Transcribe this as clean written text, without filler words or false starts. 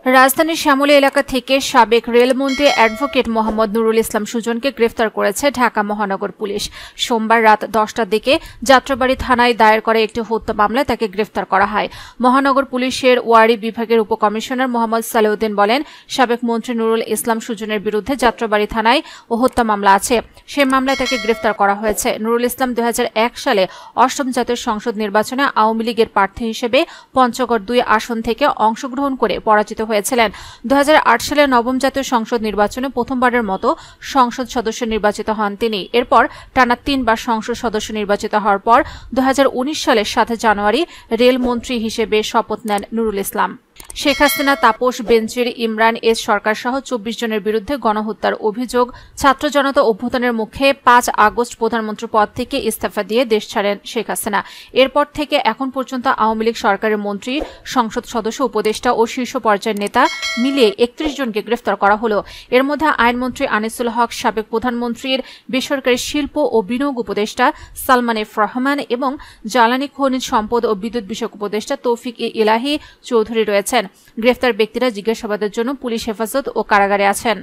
রাজধানীর শ্যামলী এলাকা থেকে সাবেক রেলমন্ত্রী অ্যাডভোকেট মোহাম্মদ নুরুল ইসলাম সুজনকে গ্রেফতার করেছে ঢাকা মহানগর পুলিশ। সোমবার রাত 10টার দিকে যাত্রাবাড়ী থানায় দায়ের করা একটি হত্যা মামলায় তাকে গ্রেফতার করা হয়। মহানগর পুলিশের ওয়ারি বিভাগের উপকমিশনার মোহাম্মদ সালেউদ্দিন বলেন, সাবেক মন্ত্রী নুরুল ইসলাম সুজনের বিরুদ্ধে যাত্রাবাড়ী থানায় হত্যা মামলা আছে। সেই মামলায় তাকে গ্রেফতার করা হয়েছে। নুরুল ইসলাম 2001 সালে 8ম জাতীয় সংসদ নির্বাচনে আওয়ামী লীগের প্রার্থী হিসেবে পঞ্চগড় 2 আসন থেকে অংশগ্রহণ করে পরাজিত হয়েছিলেন। 2008 সালে 9ম জাতীয় সংসদ নির্বাচনে প্রথমবারের মতো সংসদ সদস্য নির্বাচিত হন তিনি। এরপর টানা 3 বার সংসদ সদস্য নির্বাচিত হওয়ার পর 2019 সালের 7 জানুয়ারি রেলমন্ত্রী হিসেবে শপথ নেন নুরুল ইসলাম। শেখ হাসিনা, তাপস বেনজির, ইমরান এস সরকার সহ 24 জনের বিরুদ্ধে গণহত্যার অভিযোগ। ছাত্র জনতা অভ্যুত্থানের মুখে 5 আগস্ট প্রধানমন্ত্রী পদ থেকে ইস্তফা দিয়ে দেশ ছাড়েন শেখ হাসিনা। এরপর থেকে এখন পর্যন্ত আওয়ামী লীগ সরকারের মন্ত্রী, সংসদ সদস্য, উপদেষ্টা ও শীর্ষ পর্যায়ের নেতা মিলিয়ে 31 জনকে গ্রেফতার করা হলো। এর মধ্যে আইনমন্ত্রী আনিসুল হক, সাবেক প্রধানমন্ত্রীর বেসরকারি শিল্প ও বিনিয়োগ উপদেষ্টা সালমান এফ রহমান এবং জ্বালানি খনিজ সম্পদ ও বিদ্যুৎ বিষয়ক উপদেষ্টা তৌফিক-ই-ইলাহি চৌধুরী রয়েছেন। গ্রেফতার ব্যক্তিরা জিজ্ঞাসাবাদের জন্য পুলিশ হেফাজত ও কারাগারে আছেন।